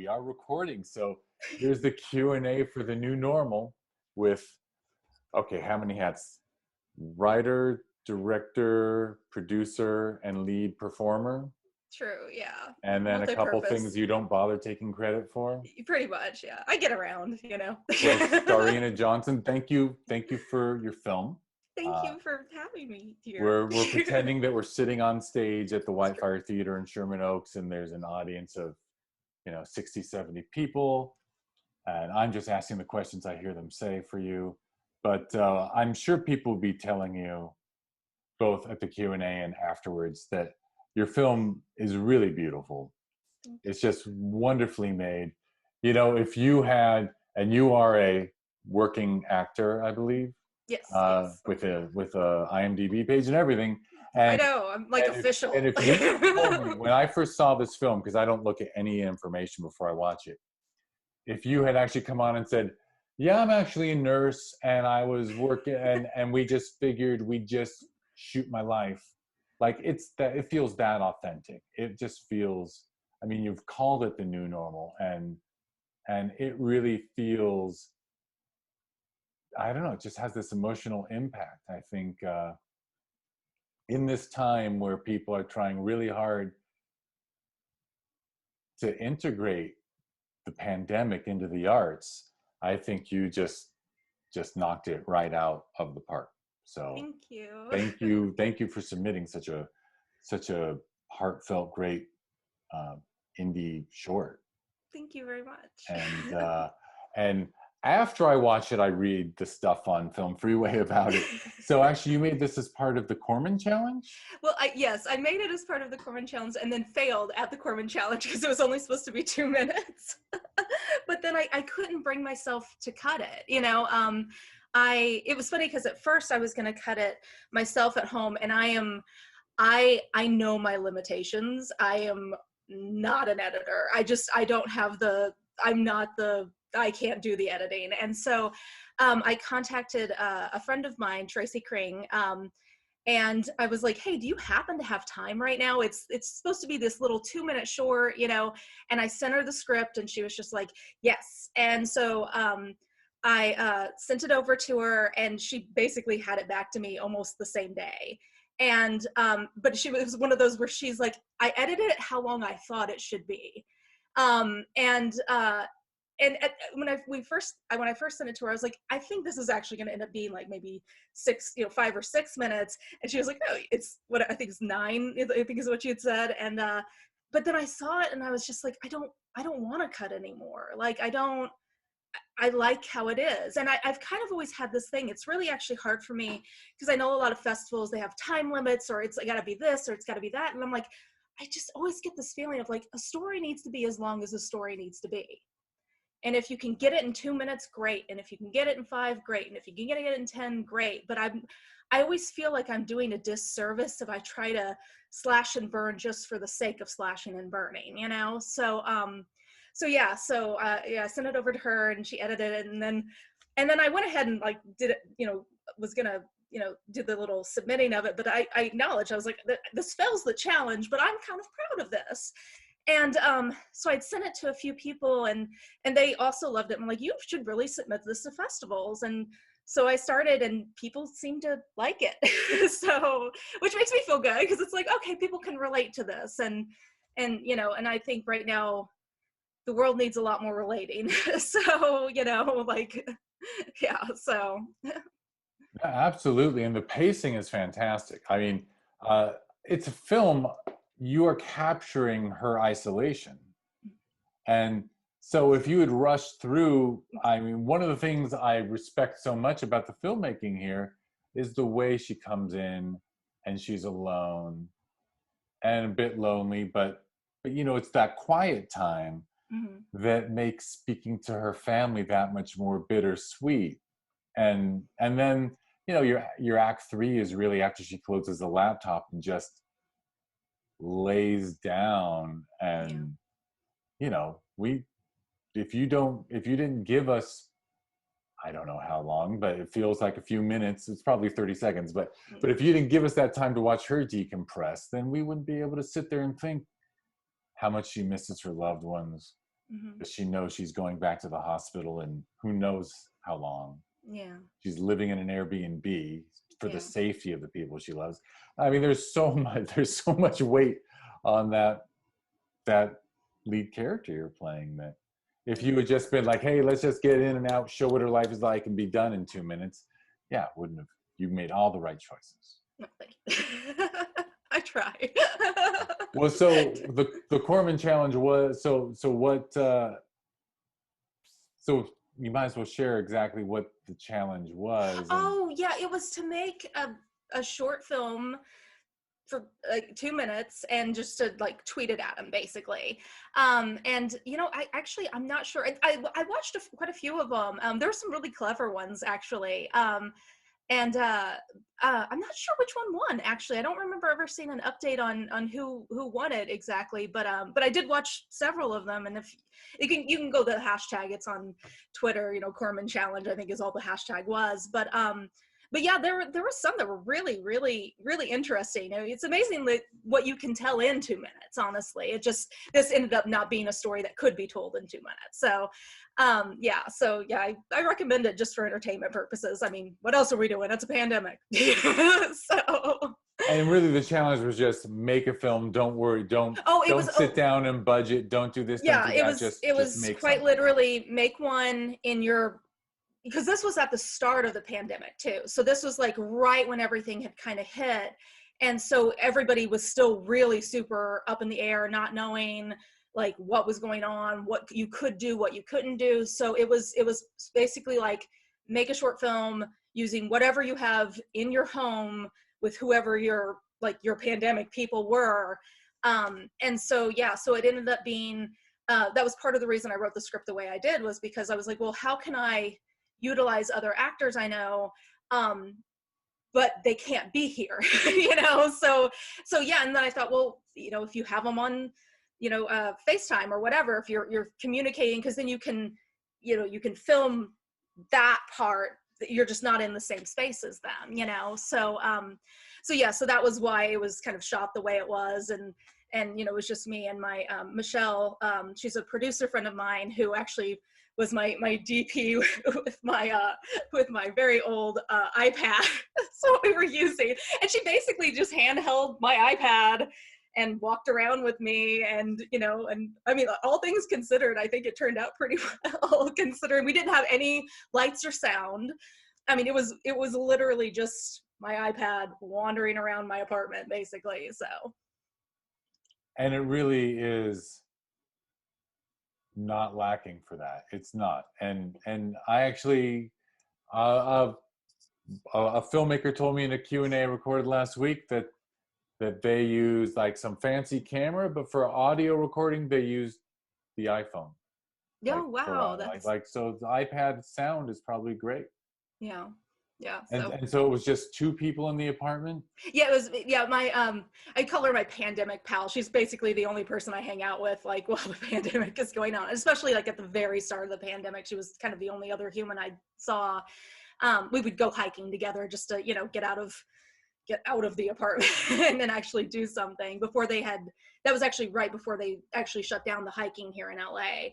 are recording. So here's the Q&A for the new normal with, okay, how many hats? Writer, director, producer, and lead performer. True, yeah. And then a couple things you don't bother taking credit for. Pretty much, yeah. I get around, you know. Well, Starina Johnson, thank you for your film. Thank you for having me here. We're pretending that we're sitting on stage at the Whitefire Theater in Sherman Oaks, and there's an audience of, 60, 70 people. And I'm just asking the questions I hear them say for you. But I'm sure people will be telling you, both at the Q&A and afterwards, that your film is really beautiful. It's just wonderfully made. If you had, and you are a working actor, I believe. Yes. With a IMDb page and everything. And I know, I'm like official. And if you told me, when I first saw this film, because I don't look at any information before I watch it, if you had actually come on and said, yeah, I'm actually a nurse and I was working and we just figured we'd just shoot my life. Like it feels that authentic. It just feels, you've called it the new normal and it really feels, I don't know, it just has this emotional impact. I think in this time where people are trying really hard to integrate the pandemic into the arts, I think you just knocked it right out of the park. So thank you. Thank you for submitting such a heartfelt, great indie short. Thank you very much. And after I watch it, I read the stuff on Film Freeway about it. So actually, you made this as part of the Corman Challenge? Well, yes, I made it as part of the Corman Challenge and then failed at the Corman Challenge because it was only supposed to be 2 minutes. But then I couldn't bring myself to cut it, it was funny because at first I was going to cut it myself at home, and I know my limitations. I am not an editor. I can't do the editing. And so I contacted a friend of mine, Tracy Kring, and I was like, hey, do you happen to have time right now? It's supposed to be this little 2-minute short, and I sent her the script and she was just like, yes. And so I sent it over to her and she basically had it back to me almost the same day. And but she was one of those where she's like, I edited it how long I thought it should be. When I first sent it to her, I was like, I think this is actually going to end up being like maybe 5 or 6 minutes. And she was like, no, it's what I think is 9. I think is what she had said. And but then I saw it and I was just like, I don't want to cut anymore. Like I like how it is. And I've kind of always had this thing. It's really actually hard for me because I know a lot of festivals, they have time limits, or it's got to be this or it's got to be that. And I'm like, I just always get this feeling of like a story needs to be as long as a story needs to be. And if you can get it in 2 minutes, great. And if you can get it in 5, great. And if you can get it in 10, great. But I always feel like I'm doing a disservice if I try to slash and burn just for the sake of slashing and burning, So, I sent it over to her and she edited it. And then I went ahead and like did it, was gonna, do the little submitting of it. But I acknowledged, I was like, this fails the challenge, but I'm kind of proud of this. And so I'd sent it to a few people and they also loved it. I'm like, you should really submit this to festivals. And so I started and people seem to like it. So, which makes me feel good because it's like, okay, people can relate to this. And I think right now the world needs a lot more relating. So, yeah, so. Absolutely. And the pacing is fantastic. It's a film. You are capturing her isolation. And so if you had rushed through, one of the things I respect so much about the filmmaking here is the way she comes in and she's alone and a bit lonely, but it's that quiet time that makes speaking to her family that much more bittersweet. And then, your act 3 is really after she closes the laptop and just lays down and if you didn't give us, I don't know how long, but it feels like a few minutes, it's probably 30 seconds, but if you didn't give us that time to watch her decompress, then we wouldn't be able to sit there and think how much she misses her loved ones Hmm. but she knows she's going back to the hospital and who knows how long. Yeah. She's living in an Airbnb for the Yeah. safety of the people she loves. I mean, there's so much weight on that lead character you're playing, that if you Yeah. had just been like, hey, let's just get in and out, show what her life is like and be done in 2 minutes, yeah, wouldn't have. You made all the right choices. No, thank you. I try. Well, so the Corman challenge was, so what, so you might as well share exactly what the challenge was. And Oh yeah, it was to make a short film for like 2 minutes and just to like tweet it at him basically. And I'm not sure. I watched quite a few of them. There were some really clever ones actually. And I'm not sure which one won actually. I don't remember ever seeing an update on who won it exactly, but I did watch several of them. And if you can go to the hashtag, it's on Twitter, Corman Challenge, I think is all the hashtag was. But yeah, there were some that were really, really, really interesting. I mean, it's amazing what you can tell in 2 minutes. Honestly, this ended up not being a story that could be told in 2 minutes. So, I recommend it just for entertainment purposes. I mean, what else are we doing? It's a pandemic, so. and really the challenge was just make a film. Don't worry. Don't Oh, it was. don't sit down and budget. Don't do this. Don't Yeah, do it that. was. It Just was make quite something. literally make one in your, because this was at the start of the pandemic too. So this was like right when everything had kind of hit. And so everybody was still really super up in the air, not knowing like what was going on, what you could do, what you couldn't do. So it was basically like make a short film using whatever you have in your home with whoever your pandemic people were. And so, yeah, so it ended up being, that was part of the reason I wrote the script the way I did, was because I was like, well, how can I utilize other actors I know, but they can't be here, so yeah. And then I thought, well, if you have them on, FaceTime or whatever, if you're communicating, because then you can film that part, you're just not in the same space as them. So yeah, so that was why it was kind of shot the way it was. And it was just me and my Michelle, she's a producer friend of mine who actually was my DP with my very old iPad. So we were using, and she basically just handheld my iPad and walked around with me. And I mean, all things considered, I think it turned out pretty well, considering we didn't have any lights or sound. I mean, it was literally just my iPad wandering around my apartment basically. So. And it really is not lacking for that. It's not. And I actually, a filmmaker told me in a Q&A I recorded last week that they use like some fancy camera, but for audio recording they use the iPhone. Yeah, Like for wow, that's so the iPad sound is probably great. yeah. Yeah, And so so it was just two people in the apartment. yeah, it was, yeah, my I call her my pandemic pal. She's basically the only person I hang out with like while the pandemic is going on, especially like at the very start of the pandemic. She was kind of the only other human I saw. We would go hiking together just to get out of the apartment and then actually do something. That was actually right before they actually shut down the hiking here in LA.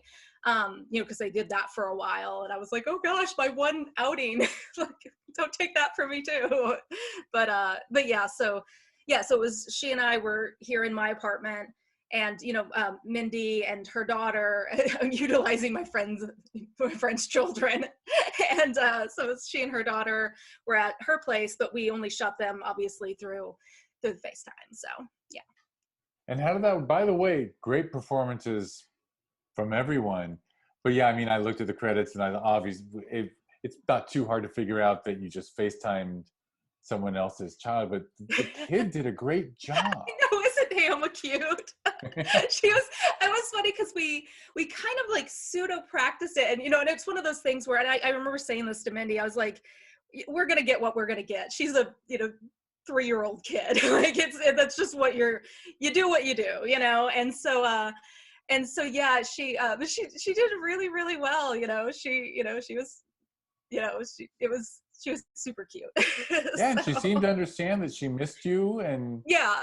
Because they did that for a while, and I was like, oh gosh, my one outing. Like, don't take that from me too. But yeah, so it was, she and I were here in my apartment, and Mindy and her daughter, I'm utilizing my friend's children, and so she and her daughter were at her place, but we only shot them obviously through FaceTime. So yeah. And how did that, by the way, great performances from everyone. But yeah, I mean, I looked at the credits and it's not too hard to figure out that you just FaceTimed someone else's child, but the kid did a great job. I know, isn't Hama cute? It was funny because we kind of like pseudo practiced it, and and it's one of those things where, and I remember saying this to Mindy, I was like, we're gonna get what we're gonna get. She's a 3-year-old kid. Like, that's just what you do what you do, and so yeah, she did really, really well. She was she was super cute. Yeah, and she So, seemed to understand that she missed you, and yeah.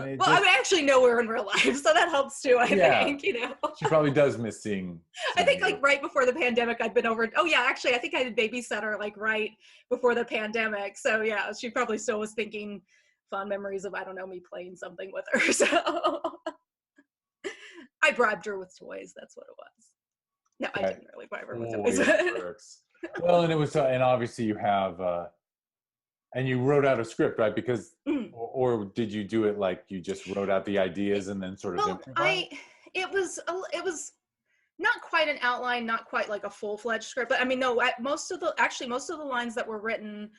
it Well, I just, mean, I actually know her in real life, so that helps too, I yeah, think, you know. she probably does miss I seeing think you. like right before the pandemic, I'd been over. Oh yeah, actually, I think I did babysit her like right before the pandemic. So yeah, she probably still was thinking fond memories of, I don't know, me playing something with her. So I bribed her with toys. That's what it was. No, I That didn't really bribe her with toys. always works. Well, and it was, and obviously you have, and you wrote out a script, right? Because, Mm. or did you do it like you just wrote out the ideas and then sort of Well, improvise? it was not quite an outline, not quite like a full-fledged script, but I mean, no, most of the lines that were written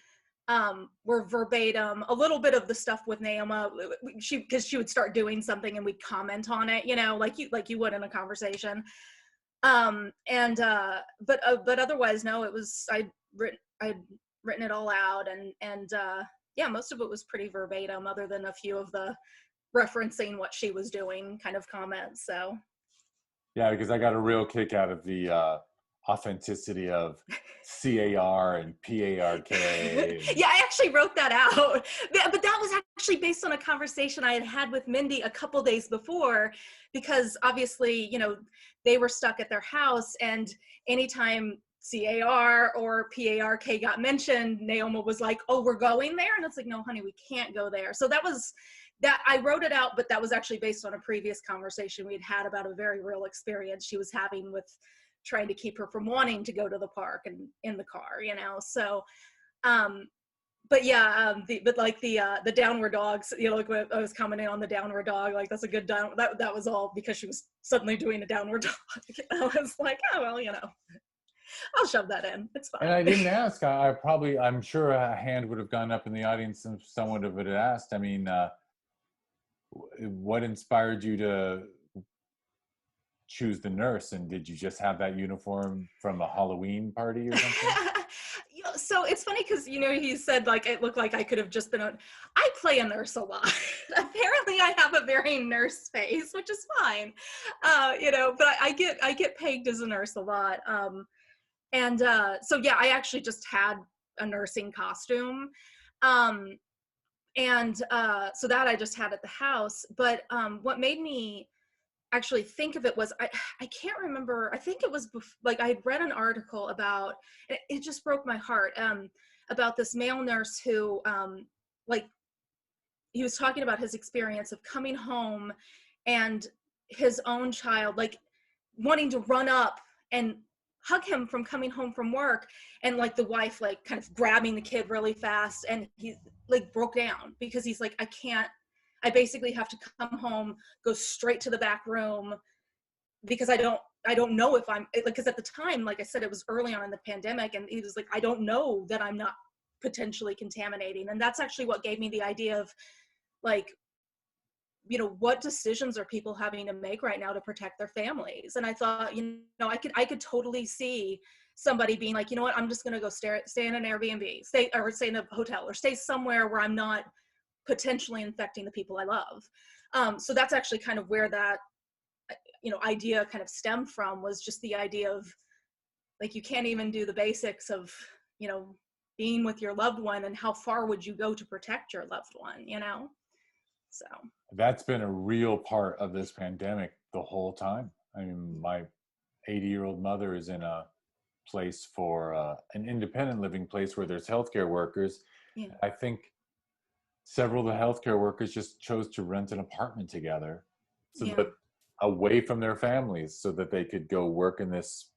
were verbatim. A little bit of the stuff with Naoma, because she would start doing something and we'd comment on it, you know, like you would in a conversation. And but otherwise, no, it was I'd written it all out, and yeah, most of it was pretty verbatim, other than a few of the referencing what she was doing kind of comments. So Yeah, because I got a real kick out of the authenticity of CAR and PARK. And yeah, I actually wrote that out. But that was actually based on a conversation I had had with Mindy a couple days before, because obviously, you know, they were stuck at their house, and anytime CAR or PARK got mentioned, Naoma was like, "Oh, we're going there," and it's like, "No, honey, we can't go there." So that was that. I wrote it out, but that was actually based on a previous conversation we'd had about a very real experience she was having with trying to keep her from wanting to go to the park and in the car, you know. So um but yeah, but like the downward dogs, you know, like when I was commenting on the downward dog, like that's a good down, that was all because she was suddenly doing a downward dog. I was like, oh well, you know, I'll shove that in, it's and fine. I didn't ask. I'm sure a hand would have gone up in the audience if someone would have asked. I mean, what inspired you to choose the nurse? And did you just have that uniform from a Halloween party or something? You know, so it's funny because, you know, he said like it looked like I could have just been I play a nurse a lot. Apparently I have a very nurse face, which is fine. You know, but I get pegged as a nurse a lot. And so yeah, I actually just had a nursing costume. Um and so that I just had at the house. But what made me actually think of it was I can't remember. I think it was like I had read an article about, it just broke my heart, about this male nurse who like he was talking about his experience of coming home and his own child like wanting to run up and hug him from coming home from work, and like the wife like kind of grabbing the kid really fast, and he like broke down because he's like, I basically have to come home, go straight to the back room because I don't know if I'm like, because at the time, like I said, it was early on in the pandemic, and he was like, I don't know that I'm not potentially contaminating. And that's actually what gave me the idea of like, you know, what decisions are people having to make right now to protect their families? And I thought, you know, I could totally see somebody being like, you know what, I'm just going to go stay in an Airbnb, stay in a hotel, or stay somewhere where I'm not potentially infecting the people I love. So that's actually kind of where that, you know, idea kind of stemmed from, was just the idea of like, you can't even do the basics of, you know, being with your loved one, and how far would you go to protect your loved one, you know? So That's been a real part of this pandemic the whole time. I mean, my 80-year-old mother is in a place for an independent living place where there's healthcare workers. yeah, I think several of the healthcare workers just chose to rent an apartment together so yeah, that away from their families so that they could go work in this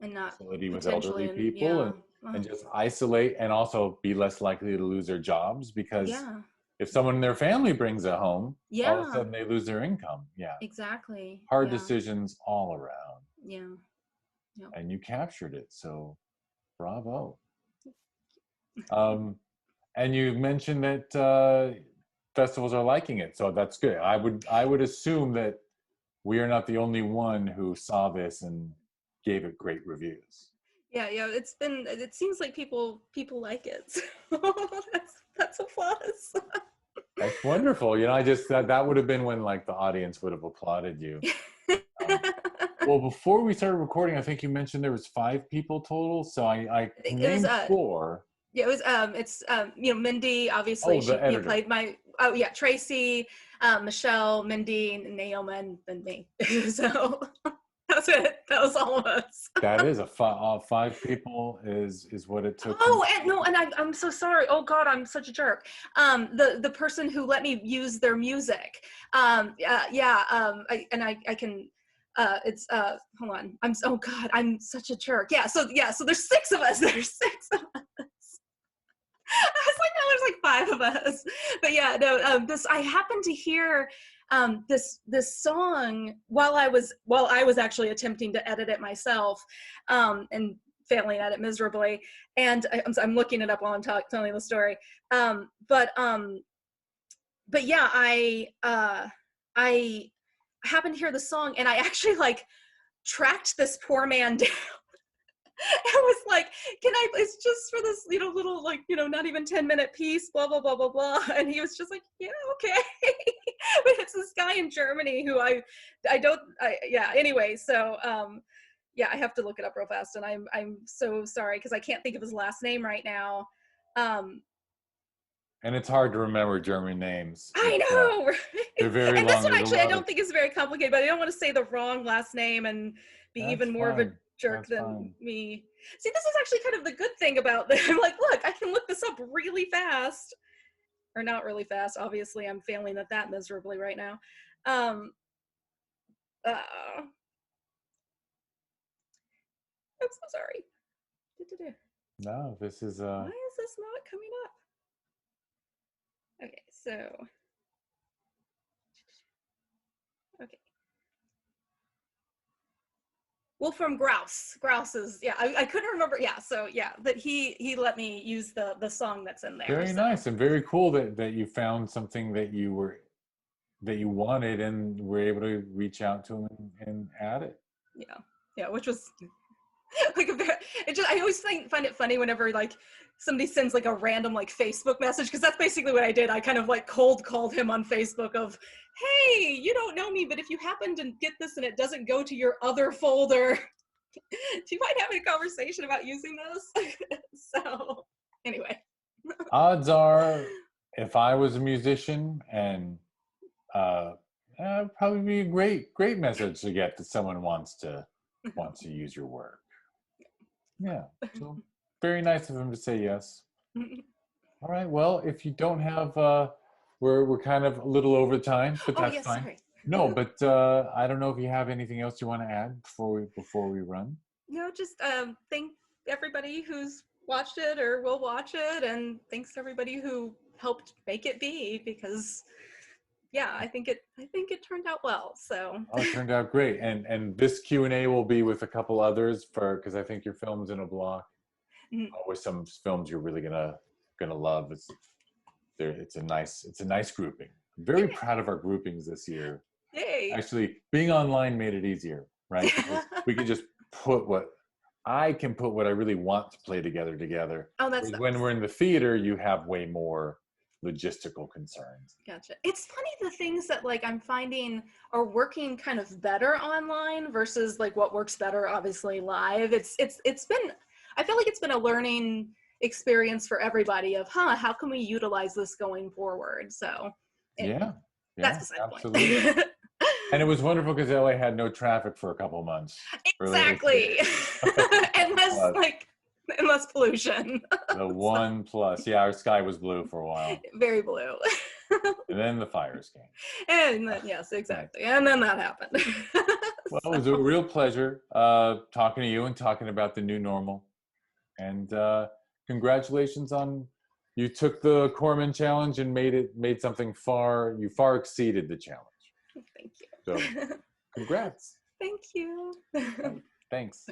and not facility with potentially, elderly and people, yeah, and just isolate and also be less likely to lose their jobs, because yeah, if someone in their family brings it home, all of a yeah, sudden they lose their income. Yeah. exactly, Hard yeah, decisions all around. yeah, yeah. And you captured it. So bravo. Um, and you mentioned that festivals are liking it. So that's good. I would assume that we are not the only one who saw this and gave it great reviews. Yeah, yeah, it seems like people like it. So that's a plus. That's wonderful. You know, I just that would have been when like the audience would have applauded you. Um, Well, before we started recording, I think you mentioned there was 5 people total. So I It was named 4. yeah, it was it's Mindy, obviously Oh, she the editor. played my, oh yeah, Tracy, Michelle, Mindy, Naomi, and me. So that's it. That was all of us. That is a 5 people is what it took. Oh, and no, and I'm so sorry. Oh God, I'm such a jerk. The person who let me use their music. Yeah. I can. It's hold on. Oh God, I'm such a jerk. So there's 6 of us. There's 6 of us. I was like, no, there's like 5 of us. But yeah, no. This I happened to hear this song while I was actually attempting to edit it myself, and failing at it miserably. And I'm looking it up while I'm telling the story. But yeah, I happened to hear the song, and I actually like tracked this poor man down. I was like, it's just for this, little, like, not even 10-minute piece, blah, blah, blah, blah, blah. And he was just like, yeah, okay. But it's this guy in Germany who yeah, anyway. So, yeah, I have to look it up real fast. And I'm so sorry, because I can't think of his last name right now. And it's hard to remember German names. I know. They're very and long. this one actually, I don't think is very complicated, but I don't want to say the wrong last name and be even more of a jerk than me. See, this is actually kind of the good thing about this. I'm like, look, I can look this up really fast. Or not really fast. Obviously, I'm failing at that miserably right now. I'm so sorry. No, this is Why is this not coming up? Okay, so okay. Wolfram Grouse. Grouse is, yeah, I couldn't remember. Yeah, so yeah, but he let me use the song that's in there. very nice and very cool that you found something that you wanted and were able to reach out to him and add it. Yeah, which was like I always find it funny whenever like somebody sends like a random like Facebook message, because that's basically what I did. I kind of like cold called him on Facebook of, hey, you don't know me, but if you happen to get this and it doesn't go to your other folder, do you mind having a conversation about using this? So anyway. Odds are, if I was a musician, and it'd probably be a great message to get that someone wants to use your work. Yeah, so very nice of him to say yes. All right, well, if you don't have, we're kind of a little over time, but that's fine. Sorry. No, but I don't know if you have anything else you want to add before we run. No, just thank everybody who's watched it or will watch it, and thanks to everybody who helped make it be, because yeah, I think it turned out well. So it turned out great, and this Q&A will be with a couple others because I think your film's in a block with some films you're really gonna love. It's a nice grouping. I'm very proud of our groupings this year. Yay! Actually, being online made it easier, right? Because we can just put what I really want to play together. Oh, that's nice. When we're in the theater, you have way more logistical concerns. Gotcha. It's funny the things that like I'm finding are working kind of better online versus like what works better obviously live. It's been, I feel like it's been a learning experience for everybody of how can we utilize this going forward. So yeah, that's beside absolutely. the point. And it was wonderful because LA had no traffic for a couple of months. Exactly. And less pollution. The one plus. Yeah, our sky was blue for a while. Very blue. And then the fires came. And then, yes, exactly. And then that happened. Well, it was a real pleasure talking to you and talking about the new normal. And congratulations on, you took the Corman challenge and made something you far exceeded the challenge. Thank you. So congrats. Thank you. Thanks.